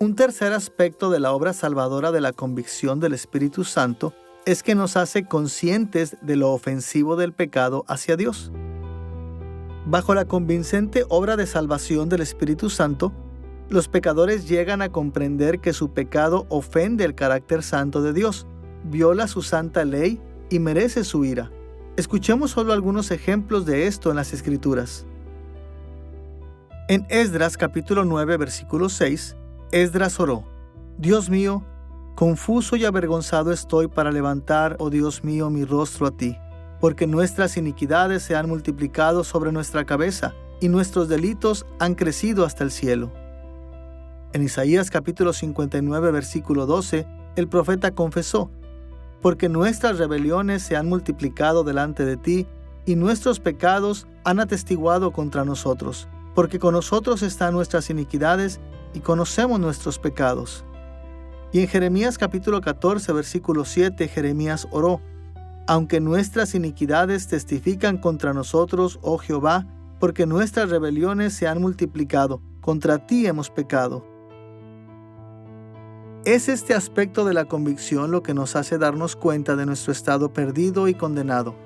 Un tercer aspecto de la obra salvadora de la convicción del Espíritu Santo es que nos hace conscientes de lo ofensivo del pecado hacia Dios. Bajo la convincente obra de salvación del Espíritu Santo, los pecadores llegan a comprender que su pecado ofende el carácter santo de Dios, viola su santa ley y merece su ira. Escuchemos solo algunos ejemplos de esto en las Escrituras. En Esdras capítulo 9, versículo 6, Esdras oró: Dios mío, confuso y avergonzado estoy para levantar, oh Dios mío, mi rostro a ti, porque nuestras iniquidades se han multiplicado sobre nuestra cabeza, y nuestros delitos han crecido hasta el cielo. En Isaías capítulo 59, versículo 12, el profeta confesó: porque nuestras rebeliones se han multiplicado delante de ti, y nuestros pecados han atestiguado contra nosotros, porque con nosotros están nuestras iniquidades, y conocemos nuestros pecados. Y en Jeremías capítulo 14, versículo 7, Jeremías oró: aunque nuestras iniquidades testifican contra nosotros, oh Jehová, porque nuestras rebeliones se han multiplicado, contra ti hemos pecado. Es este aspecto de la convicción lo que nos hace darnos cuenta de nuestro estado perdido y condenado.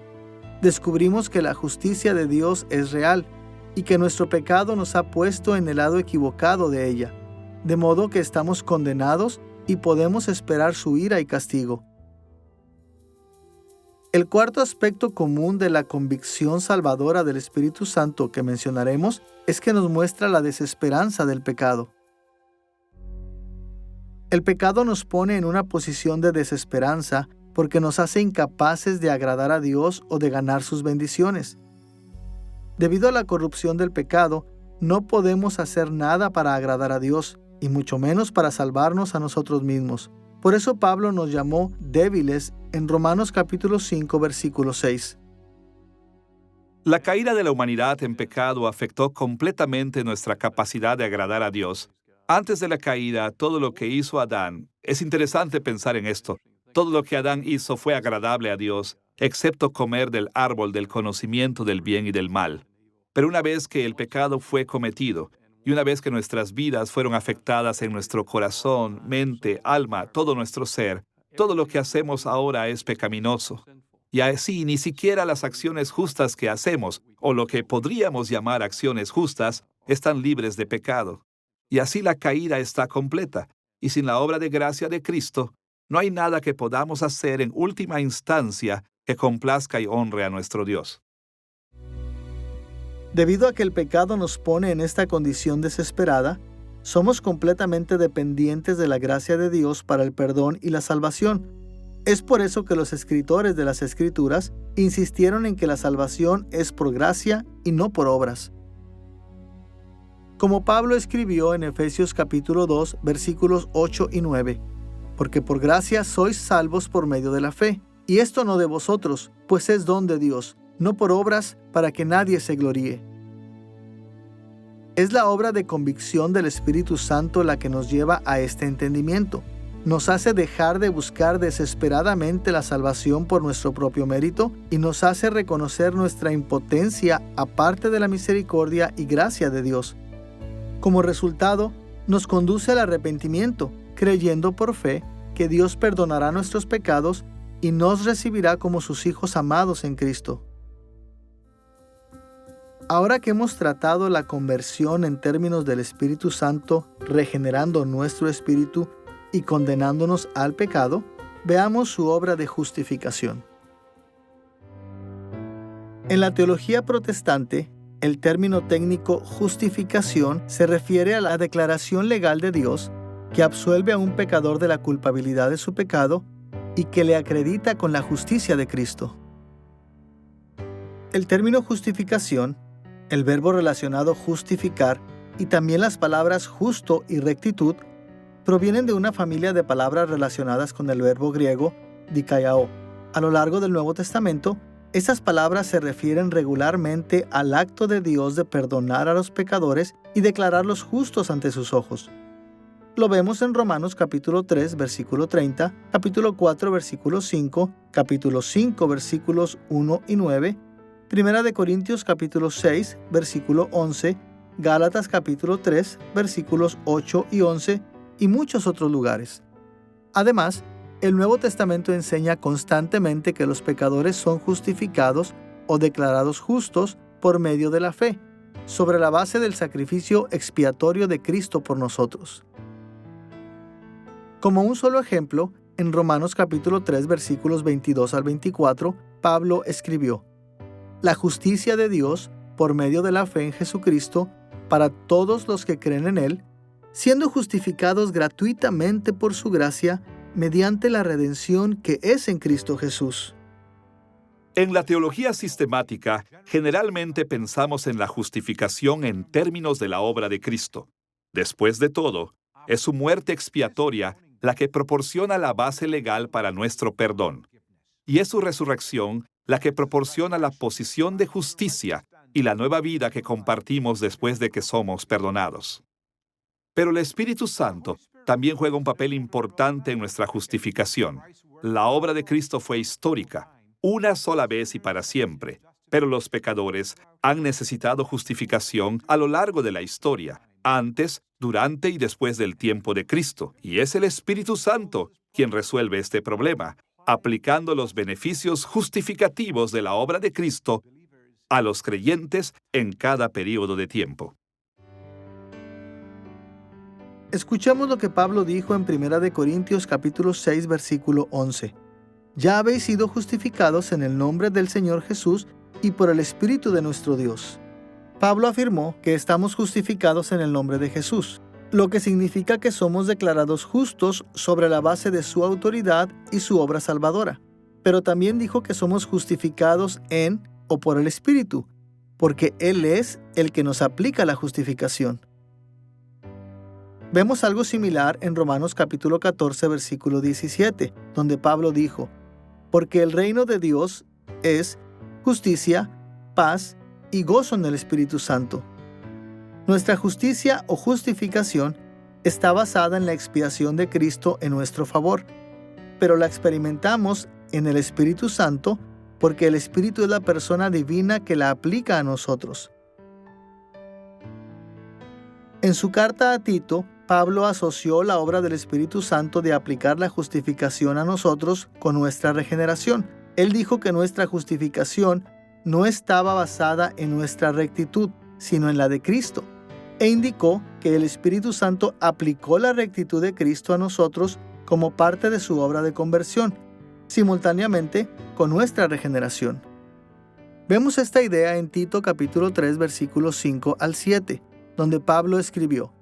Descubrimos que la justicia de Dios es real y que nuestro pecado nos ha puesto en el lado equivocado de ella, de modo que estamos condenados y podemos esperar su ira y castigo. El cuarto aspecto común de la convicción salvadora del Espíritu Santo que mencionaremos es que nos muestra la desesperanza del pecado. El pecado nos pone en una posición de desesperanza porque nos hace incapaces de agradar a Dios o de ganar sus bendiciones. Debido a la corrupción del pecado, no podemos hacer nada para agradar a Dios, y mucho menos para salvarnos a nosotros mismos. Por eso Pablo nos llamó débiles en Romanos capítulo 5, versículo 6. La caída de la humanidad en pecado afectó completamente nuestra capacidad de agradar a Dios. Antes de la caída, todo lo que hizo Adán, es interesante pensar en esto, todo lo que Adán hizo fue agradable a Dios, excepto comer del árbol del conocimiento del bien y del mal. Pero una vez que el pecado fue cometido, y una vez que nuestras vidas fueron afectadas en nuestro corazón, mente, alma, todo nuestro ser, todo lo que hacemos ahora es pecaminoso. Y así ni siquiera las acciones justas que hacemos, o lo que podríamos llamar acciones justas, están libres de pecado. Y así la caída está completa, y sin la obra de gracia de Cristo, no hay nada que podamos hacer en última instancia que complazca y honre a nuestro Dios. Debido a que el pecado nos pone en esta condición desesperada, somos completamente dependientes de la gracia de Dios para el perdón y la salvación. Es por eso que los escritores de las Escrituras insistieron en que la salvación es por gracia y no por obras. Como Pablo escribió en Efesios capítulo 2, versículos 8 y 9, porque por gracia sois salvos por medio de la fe, y esto no de vosotros, pues es don de Dios, no por obras, para que nadie se gloríe. Es la obra de convicción del Espíritu Santo la que nos lleva a este entendimiento. Nos hace dejar de buscar desesperadamente la salvación por nuestro propio mérito y nos hace reconocer nuestra impotencia aparte de la misericordia y gracia de Dios. Como resultado, nos conduce al arrepentimiento, creyendo por fe que Dios perdonará nuestros pecados y nos recibirá como sus hijos amados en Cristo. Ahora que hemos tratado la conversión en términos del Espíritu Santo, regenerando nuestro espíritu y condenándonos al pecado, veamos su obra de justificación. En la teología protestante, el término técnico justificación se refiere a la declaración legal de Dios que absuelve a un pecador de la culpabilidad de su pecado y que le acredita con la justicia de Cristo. El término justificación, el verbo relacionado justificar y también las palabras justo y rectitud provienen de una familia de palabras relacionadas con el verbo griego dikaiō. A lo largo del Nuevo Testamento, esas palabras se refieren regularmente al acto de Dios de perdonar a los pecadores y declararlos justos ante sus ojos. Lo vemos en Romanos capítulo 3, versículo 30, capítulo 4, versículo 5, capítulo 5, versículos 1 y 9, Primera de Corintios capítulo 6, versículo 11, Gálatas capítulo 3, versículos 8 y 11, y muchos otros lugares. Además, el Nuevo Testamento enseña constantemente que los pecadores son justificados o declarados justos por medio de la fe, sobre la base del sacrificio expiatorio de Cristo por nosotros. Como un solo ejemplo, en Romanos capítulo 3, versículos 22 al 24, Pablo escribió: La justicia de Dios, por medio de la fe en Jesucristo, para todos los que creen en Él, siendo justificados gratuitamente por su gracia, mediante la redención que es en Cristo Jesús. En la teología sistemática, generalmente pensamos en la justificación en términos de la obra de Cristo. Después de todo, es su muerte expiatoria la que proporciona la base legal para nuestro perdón. Y es su resurrección la que proporciona la posición de justicia y la nueva vida que compartimos después de que somos perdonados. Pero el Espíritu Santo también juega un papel importante en nuestra justificación. La obra de Cristo fue histórica, una sola vez y para siempre, pero los pecadores han necesitado justificación a lo largo de la historia, antes, durante y después del tiempo de Cristo, y es el Espíritu Santo quien resuelve este problema, aplicando los beneficios justificativos de la obra de Cristo a los creyentes en cada período de tiempo. Escuchamos lo que Pablo dijo en 1 Corintios capítulo 6, versículo 11. Ya habéis sido justificados en el nombre del Señor Jesús y por el Espíritu de nuestro Dios. Pablo afirmó que estamos justificados en el nombre de Jesús, lo que significa que somos declarados justos sobre la base de su autoridad y su obra salvadora. Pero también dijo que somos justificados en o por el Espíritu, porque Él es el que nos aplica la justificación. Vemos algo similar en Romanos capítulo 14, versículo 17, donde Pablo dijo: Porque el reino de Dios es justicia, paz y gozo en el Espíritu Santo. Nuestra justicia o justificación está basada en la expiación de Cristo en nuestro favor, pero la experimentamos en el Espíritu Santo porque el Espíritu es la persona divina que la aplica a nosotros. En su carta a Tito, Pablo asoció la obra del Espíritu Santo de aplicar la justificación a nosotros con nuestra regeneración. Él dijo que nuestra justificación no estaba basada en nuestra rectitud, sino en la de Cristo, e indicó que el Espíritu Santo aplicó la rectitud de Cristo a nosotros como parte de su obra de conversión, simultáneamente con nuestra regeneración. Vemos esta idea en Tito capítulo 3, versículos 5 al 7, donde Pablo escribió: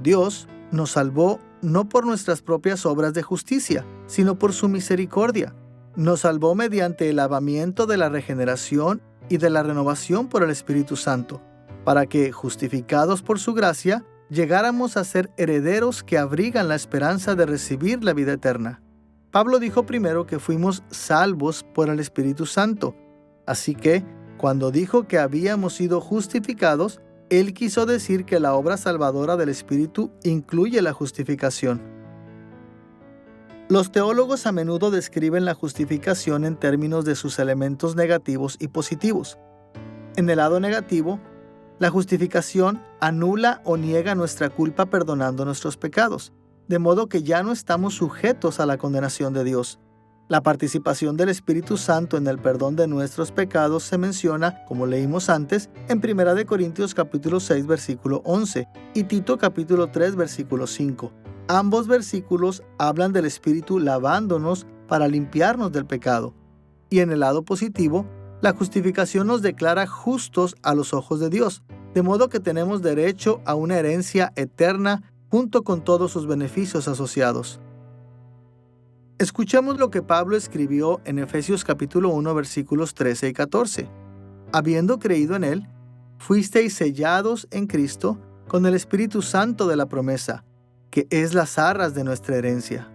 Dios nos salvó no por nuestras propias obras de justicia, sino por su misericordia. Nos salvó mediante el lavamiento de la regeneración y de la renovación por el Espíritu Santo, para que, justificados por su gracia, llegáramos a ser herederos que abrigan la esperanza de recibir la vida eterna. Pablo dijo primero que fuimos salvos por el Espíritu Santo, así que, cuando dijo que habíamos sido justificados, él quiso decir que la obra salvadora del Espíritu incluye la justificación. Los teólogos a menudo describen la justificación en términos de sus elementos negativos y positivos. En el lado negativo, la justificación anula o niega nuestra culpa perdonando nuestros pecados, de modo que ya no estamos sujetos a la condenación de Dios. La participación del Espíritu Santo en el perdón de nuestros pecados se menciona, como leímos antes, en 1 Corintios capítulo 6, versículo 11 y Tito capítulo 3, versículo 5. Ambos versículos hablan del Espíritu lavándonos para limpiarnos del pecado. Y en el lado positivo, la justificación nos declara justos a los ojos de Dios, de modo que tenemos derecho a una herencia eterna junto con todos sus beneficios asociados. Escuchemos lo que Pablo escribió en Efesios capítulo 1, versículos 13 y 14. Habiendo creído en Él, fuisteis sellados en Cristo con el Espíritu Santo de la promesa, que es las arras de nuestra herencia.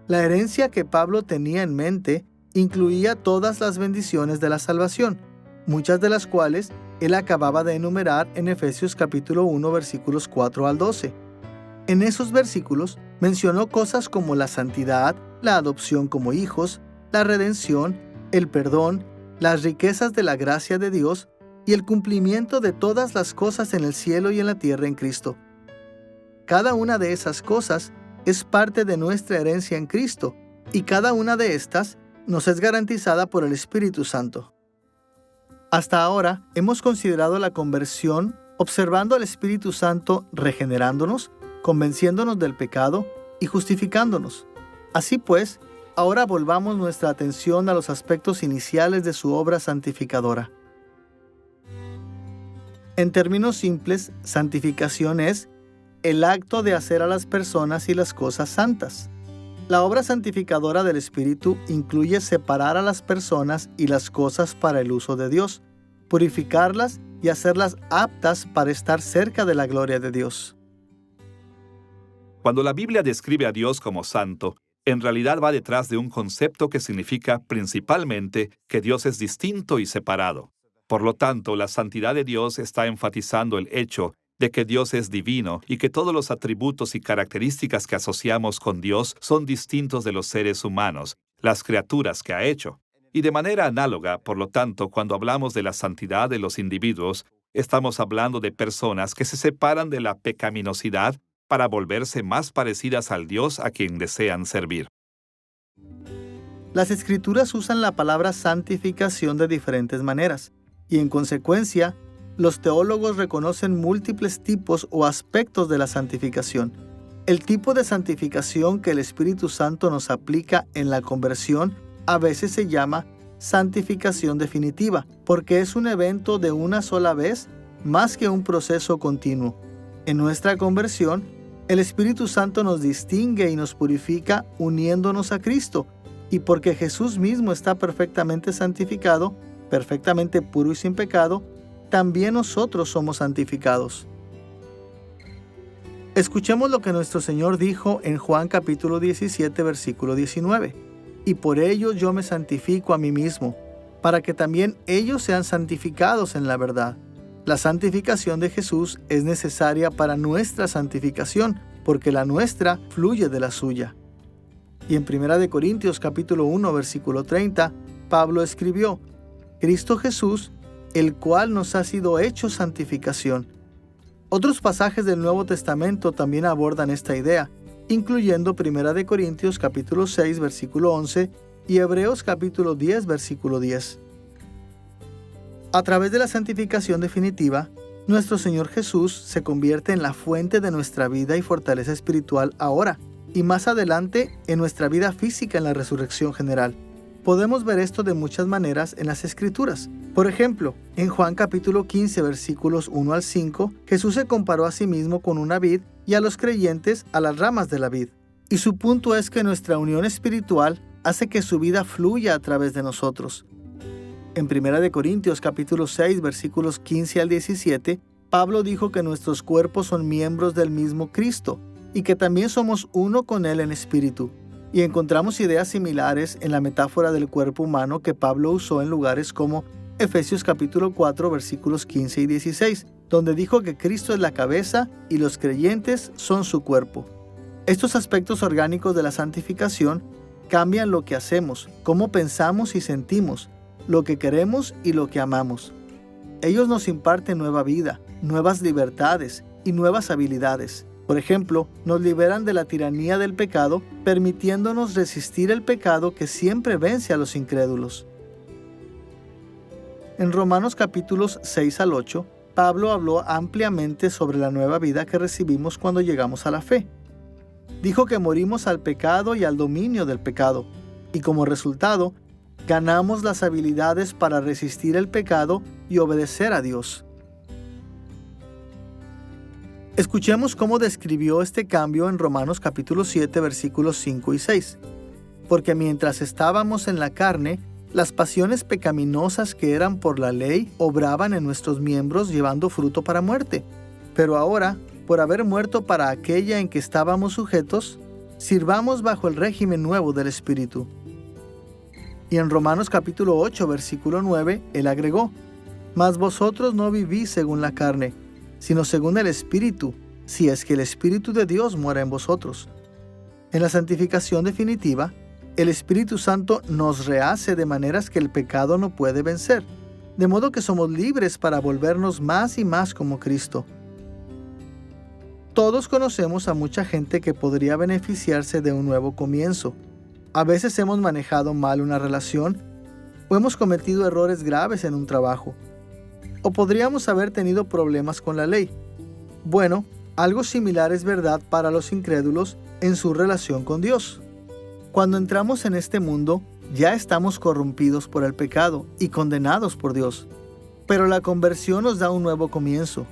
La herencia que Pablo tenía en mente incluía todas las bendiciones de la salvación, muchas de las cuales él acababa de enumerar en Efesios capítulo 1, versículos 4 al 12. En esos versículos mencionó cosas como la santidad, la adopción como hijos, la redención, el perdón, las riquezas de la gracia de Dios, y el cumplimiento de todas las cosas en el cielo y en la tierra en Cristo. Cada una de esas cosas es parte de nuestra herencia en Cristo, y cada una de estas nos es garantizada por el Espíritu Santo. Hasta ahora hemos considerado la conversión observando al Espíritu Santo regenerándonos, convenciéndonos del pecado y justificándonos. Así pues, ahora volvamos nuestra atención a los aspectos iniciales de su obra santificadora. En términos simples, santificación es el acto de hacer a las personas y las cosas santas. La obra santificadora del Espíritu incluye separar a las personas y las cosas para el uso de Dios, purificarlas y hacerlas aptas para estar cerca de la gloria de Dios. Cuando la Biblia describe a Dios como santo, en realidad va detrás de un concepto que significa principalmente que Dios es distinto y separado. Por lo tanto, la santidad de Dios está enfatizando el hecho de que Dios es divino y que todos los atributos y características que asociamos con Dios son distintos de los seres humanos, las criaturas que ha hecho. Y de manera análoga, por lo tanto, cuando hablamos de la santidad de los individuos, estamos hablando de personas que se separan de la pecaminosidad para volverse más parecidas al Dios a quien desean servir. Las Escrituras usan la palabra santificación de diferentes maneras, y en consecuencia, los teólogos reconocen múltiples tipos o aspectos de la santificación. El tipo de santificación que el Espíritu Santo nos aplica en la conversión a veces se llama santificación definitiva, porque es un evento de una sola vez más que un proceso continuo. En nuestra conversión, el Espíritu Santo nos distingue y nos purifica uniéndonos a Cristo, y porque Jesús mismo está perfectamente santificado, perfectamente puro y sin pecado, también nosotros somos santificados. Escuchemos lo que nuestro Señor dijo en Juan capítulo 17, versículo 19. Y por ello yo me santifico a mí mismo, para que también ellos sean santificados en la verdad. La santificación de Jesús es necesaria para nuestra santificación, porque la nuestra fluye de la suya. Y en 1 Corintios capítulo 1, versículo 30, Pablo escribió: Cristo Jesús, el cual nos ha sido hecho santificación. Otros pasajes del Nuevo Testamento también abordan esta idea, incluyendo 1 Corintios capítulo 6, versículo 11 y Hebreos capítulo 10, versículo 10. A través de la santificación definitiva, nuestro Señor Jesús se convierte en la fuente de nuestra vida y fortaleza espiritual ahora, y más adelante en nuestra vida física en la resurrección general. Podemos ver esto de muchas maneras en las Escrituras. Por ejemplo, en Juan capítulo 15, versículos 1 al 5, Jesús se comparó a sí mismo con una vid y a los creyentes a las ramas de la vid. Y su punto es que nuestra unión espiritual hace que su vida fluya a través de nosotros. En 1 Corintios capítulo 6, versículos 15 al 17, Pablo dijo que nuestros cuerpos son miembros del mismo Cristo y que también somos uno con Él en espíritu. Y encontramos ideas similares en la metáfora del cuerpo humano que Pablo usó en lugares como Efesios capítulo 4, versículos 15 y 16, donde dijo que Cristo es la cabeza y los creyentes son su cuerpo. Estos aspectos orgánicos de la santificación cambian lo que hacemos, cómo pensamos y sentimos, lo que queremos y lo que amamos. Ellos nos imparten nueva vida, nuevas libertades y nuevas habilidades. Por ejemplo, nos liberan de la tiranía del pecado, permitiéndonos resistir el pecado que siempre vence a los incrédulos. En Romanos capítulos 6 al 8, Pablo habló ampliamente sobre la nueva vida que recibimos cuando llegamos a la fe. Dijo que morimos al pecado y al dominio del pecado, y como resultado, ganamos las habilidades para resistir el pecado y obedecer a Dios. Escuchemos cómo describió este cambio en Romanos capítulo 7, versículos 5 y 6. Porque mientras estábamos en la carne, las pasiones pecaminosas que eran por la ley obraban en nuestros miembros llevando fruto para muerte. Pero ahora, por haber muerto para aquella en que estábamos sujetos, sirvamos bajo el régimen nuevo del Espíritu. Y en Romanos capítulo 8, versículo 9, él agregó: Mas vosotros no vivís según la carne, sino según el Espíritu, si es que el Espíritu de Dios mora en vosotros. En la santificación definitiva, el Espíritu Santo nos rehace de maneras que el pecado no puede vencer, de modo que somos libres para volvernos más y más como Cristo. Todos conocemos a mucha gente que podría beneficiarse de un nuevo comienzo. A veces hemos manejado mal una relación o hemos cometido errores graves en un trabajo. O podríamos haber tenido problemas con la ley. Bueno, algo similar es verdad para los incrédulos en su relación con Dios. Cuando entramos en este mundo, ya estamos corrompidos por el pecado y condenados por Dios. Pero la conversión nos da un nuevo comienzo.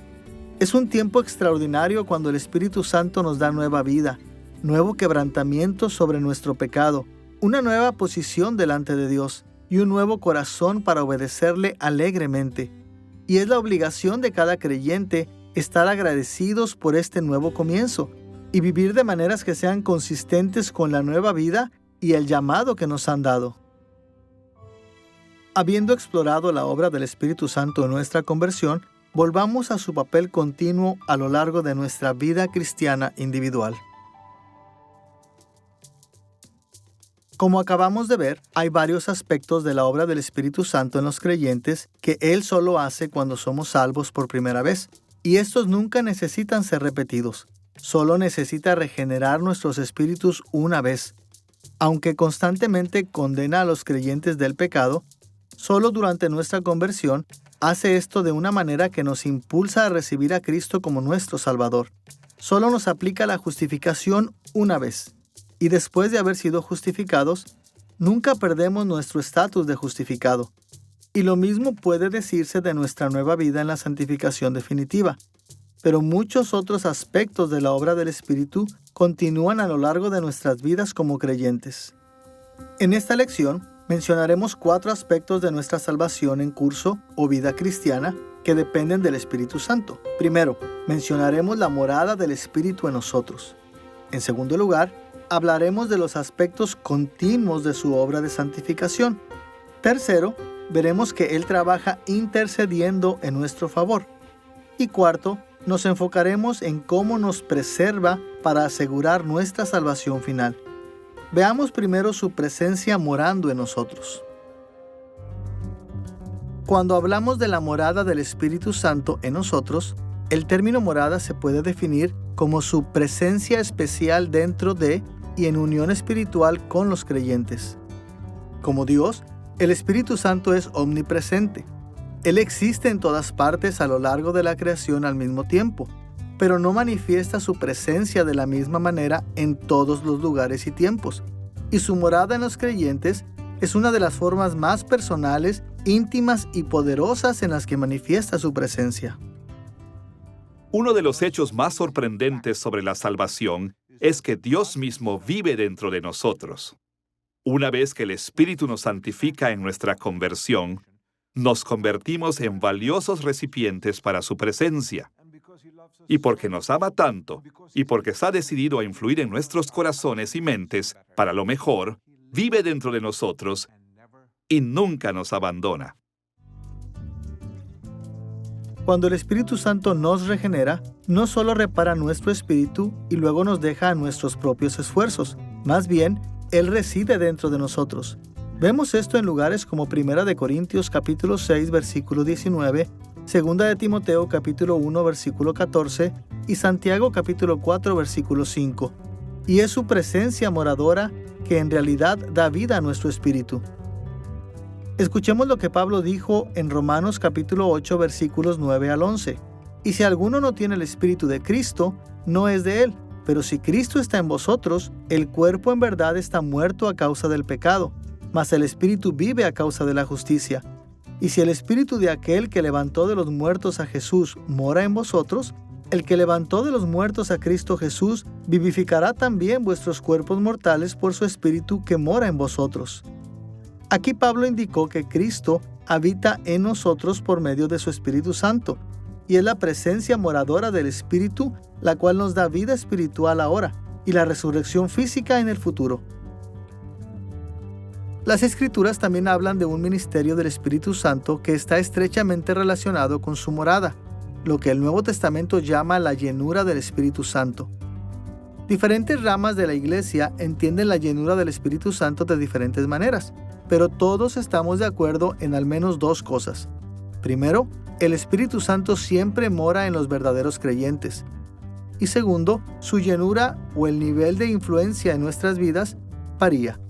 Es un tiempo extraordinario cuando el Espíritu Santo nos da nueva vida, nuevo quebrantamiento sobre nuestro pecado, una nueva posición delante de Dios y un nuevo corazón para obedecerle alegremente. Y es la obligación de cada creyente estar agradecidos por este nuevo comienzo y vivir de maneras que sean consistentes con la nueva vida y el llamado que nos han dado. Habiendo explorado la obra del Espíritu Santo en nuestra conversión, volvamos a su papel continuo a lo largo de nuestra vida cristiana individual. Como acabamos de ver, hay varios aspectos de la obra del Espíritu Santo en los creyentes que Él solo hace cuando somos salvos por primera vez, y estos nunca necesitan ser repetidos. Solo necesita regenerar nuestros espíritus una vez. Aunque constantemente condena a los creyentes del pecado, solo durante nuestra conversión hace esto de una manera que nos impulsa a recibir a Cristo como nuestro Salvador. Solo nos aplica la justificación una vez. Y después de haber sido justificados, nunca perdemos nuestro estatus de justificado. Y lo mismo puede decirse de nuestra nueva vida en la santificación definitiva. Pero muchos otros aspectos de la obra del Espíritu continúan a lo largo de nuestras vidas como creyentes. En esta lección mencionaremos 4 aspectos de nuestra salvación en curso o vida cristiana que dependen del Espíritu Santo. Primero, mencionaremos la morada del Espíritu en nosotros. En segundo lugar, hablaremos de los aspectos continuos de su obra de santificación. Tercero, veremos que Él trabaja intercediendo en nuestro favor. Y cuarto, nos enfocaremos en cómo nos preserva para asegurar nuestra salvación final. Veamos primero su presencia morando en nosotros. Cuando hablamos de la morada del Espíritu Santo en nosotros, el término morada se puede definir como su presencia especial dentro de y en unión espiritual con los creyentes. Como Dios, el Espíritu Santo es omnipresente. Él existe en todas partes a lo largo de la creación al mismo tiempo, pero no manifiesta su presencia de la misma manera en todos los lugares y tiempos. Y su morada en los creyentes es una de las formas más personales, íntimas y poderosas en las que manifiesta su presencia. Uno de los hechos más sorprendentes sobre la salvación es que Dios mismo vive dentro de nosotros. Una vez que el Espíritu nos santifica en nuestra conversión, nos convertimos en valiosos recipientes para su presencia. Y porque nos ama tanto, y porque está decidido a influir en nuestros corazones y mentes para lo mejor, vive dentro de nosotros y nunca nos abandona. Cuando el Espíritu Santo nos regenera, no solo repara nuestro espíritu y luego nos deja a nuestros propios esfuerzos, más bien, Él reside dentro de nosotros. Vemos esto en lugares como 1 Corintios capítulo 6, versículo 19, 2 Timoteo capítulo 1, versículo 14 y Santiago capítulo 4, versículo 5. Y es su presencia moradora que en realidad da vida a nuestro espíritu. Escuchemos lo que Pablo dijo en Romanos capítulo 8, versículos 9 al 11. Y si alguno no tiene el Espíritu de Cristo, no es de él. Pero si Cristo está en vosotros, el cuerpo en verdad está muerto a causa del pecado, mas el Espíritu vive a causa de la justicia. Y si el Espíritu de aquel que levantó de los muertos a Jesús mora en vosotros, el que levantó de los muertos a Cristo Jesús vivificará también vuestros cuerpos mortales por su Espíritu que mora en vosotros. Aquí Pablo indicó que Cristo habita en nosotros por medio de su Espíritu Santo, y es la presencia moradora del Espíritu la cual nos da vida espiritual ahora y la resurrección física en el futuro. Las Escrituras también hablan de un ministerio del Espíritu Santo que está estrechamente relacionado con su morada, lo que el Nuevo Testamento llama la llenura del Espíritu Santo. Diferentes ramas de la Iglesia entienden la llenura del Espíritu Santo de diferentes maneras, pero todos estamos de acuerdo en al menos 2 cosas. Primero, el Espíritu Santo siempre mora en los verdaderos creyentes. Y segundo, su llenura o el nivel de influencia en nuestras vidas varía.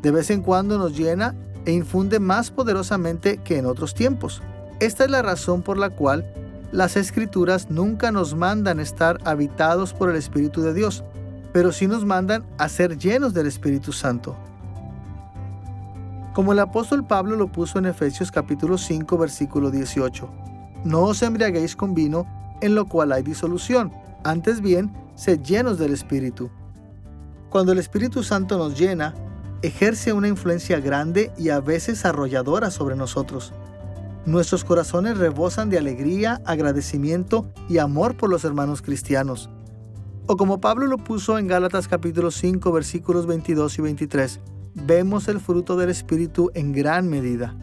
De vez en cuando nos llena e infunde más poderosamente que en otros tiempos. Esta es la razón por la cual las Escrituras nunca nos mandan estar habitados por el Espíritu de Dios, pero sí nos mandan a ser llenos del Espíritu Santo. Como el apóstol Pablo lo puso en Efesios capítulo 5, versículo 18. No os embriaguéis con vino, en lo cual hay disolución, antes bien, sed llenos del Espíritu. Cuando el Espíritu Santo nos llena, ejerce una influencia grande y a veces arrolladora sobre nosotros. Nuestros corazones rebosan de alegría, agradecimiento y amor por los hermanos cristianos. O como Pablo lo puso en Gálatas capítulo 5, versículos 22 y 23, vemos el fruto del Espíritu en gran medida.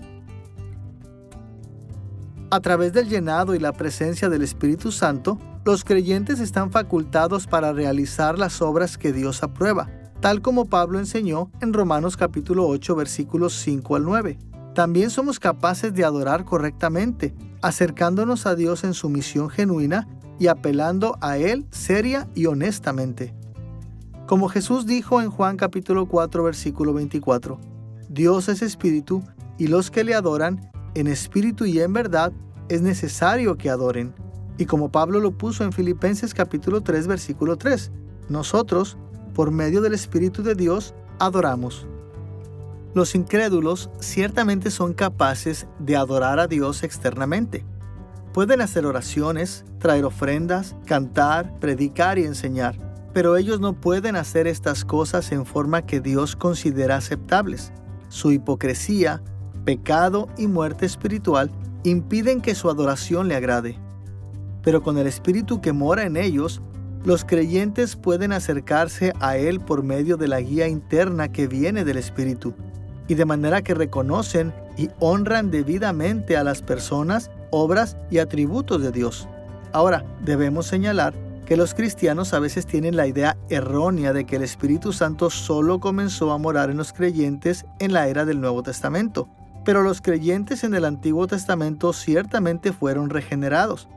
A través del llenado y la presencia del Espíritu Santo, los creyentes están facultados para realizar las obras que Dios aprueba, tal como Pablo enseñó en Romanos capítulo 8, versículos 5 al 9. También somos capaces de adorar correctamente, acercándonos a Dios en sumisión genuina y apelando a Él seria y honestamente. Como Jesús dijo en Juan capítulo 4, versículo 24, Dios es espíritu y los que le adoran, en espíritu y en verdad, es necesario que adoren. Y como Pablo lo puso en Filipenses capítulo 3, versículo 3, nosotros, por medio del Espíritu de Dios, adoramos. Los incrédulos ciertamente son capaces de adorar a Dios externamente. Pueden hacer oraciones, traer ofrendas, cantar, predicar y enseñar, pero ellos no pueden hacer estas cosas en forma que Dios considera aceptables. Su hipocresía, pecado y muerte espiritual impiden que su adoración le agrade. Pero con el Espíritu que mora en ellos, los creyentes pueden acercarse a Él por medio de la guía interna que viene del Espíritu, y de manera que reconocen y honran debidamente a las personas, obras y atributos de Dios. Ahora, debemos señalar que los cristianos a veces tienen la idea errónea de que el Espíritu Santo solo comenzó a morar en los creyentes en la era del Nuevo Testamento, pero los creyentes en el Antiguo Testamento ciertamente fueron regenerados,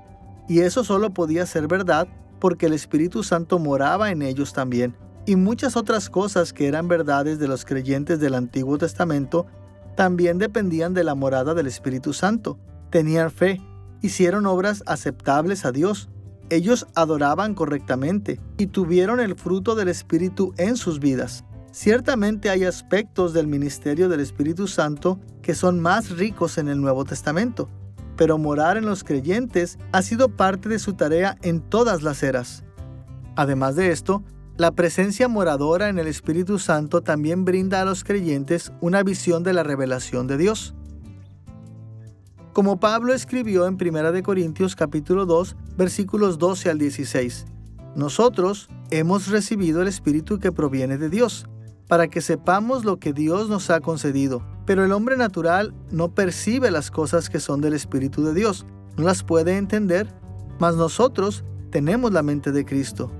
y eso solo podía ser verdad porque el Espíritu Santo moraba en ellos también. Y muchas otras cosas que eran verdades de los creyentes del Antiguo Testamento también dependían de la morada del Espíritu Santo. Tenían fe, hicieron obras aceptables a Dios. Ellos adoraban correctamente y tuvieron el fruto del Espíritu en sus vidas. Ciertamente hay aspectos del ministerio del Espíritu Santo que son más ricos en el Nuevo Testamento, pero morar en los creyentes ha sido parte de su tarea en todas las eras. Además de esto, la presencia moradora en el Espíritu Santo también brinda a los creyentes una visión de la revelación de Dios. Como Pablo escribió en 1 Corintios capítulo 2, versículos 12 al 16, nosotros hemos recibido el Espíritu que proviene de Dios, para que sepamos lo que Dios nos ha concedido. Pero el hombre natural no percibe las cosas que son del Espíritu de Dios, no las puede entender, mas nosotros tenemos la mente de Cristo.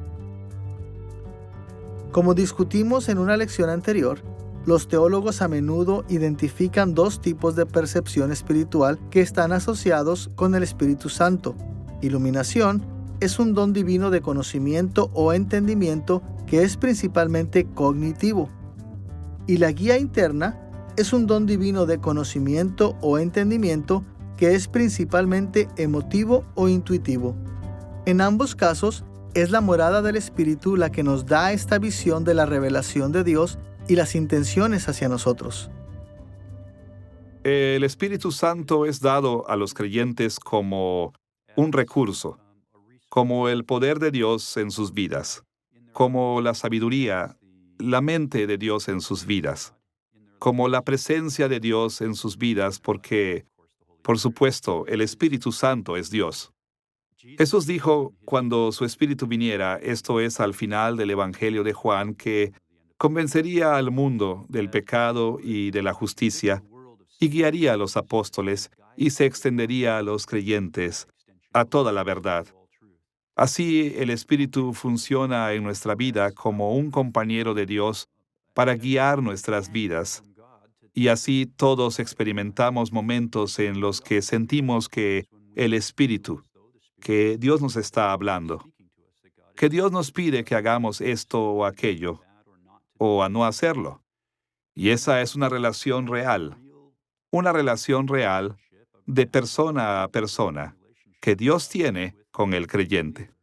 Como discutimos en una lección anterior, los teólogos a menudo identifican dos tipos de percepción espiritual que están asociados con el Espíritu Santo. Iluminación es un don divino de conocimiento o entendimiento que es principalmente cognitivo. Y la guía interna es un don divino de conocimiento o entendimiento que es principalmente emotivo o intuitivo. En ambos casos, es la morada del Espíritu la que nos da esta visión de la revelación de Dios y las intenciones hacia nosotros. El Espíritu Santo es dado a los creyentes como un recurso, como el poder de Dios en sus vidas, como la sabiduría, la mente de Dios en sus vidas, como la presencia de Dios en sus vidas, porque, por supuesto, el Espíritu Santo es Dios. Jesús dijo, cuando su Espíritu viniera, esto es al final del Evangelio de Juan, que convencería al mundo del pecado y de la justicia, y guiaría a los apóstoles, y se extendería a los creyentes, a toda la verdad. Así, el Espíritu funciona en nuestra vida como un compañero de Dios para guiar nuestras vidas, Y así todos experimentamos momentos en los que sentimos que el Espíritu, que Dios nos está hablando, que Dios nos pide que hagamos esto o aquello, o a no hacerlo. Y esa es una relación real de persona a persona que Dios tiene con el creyente.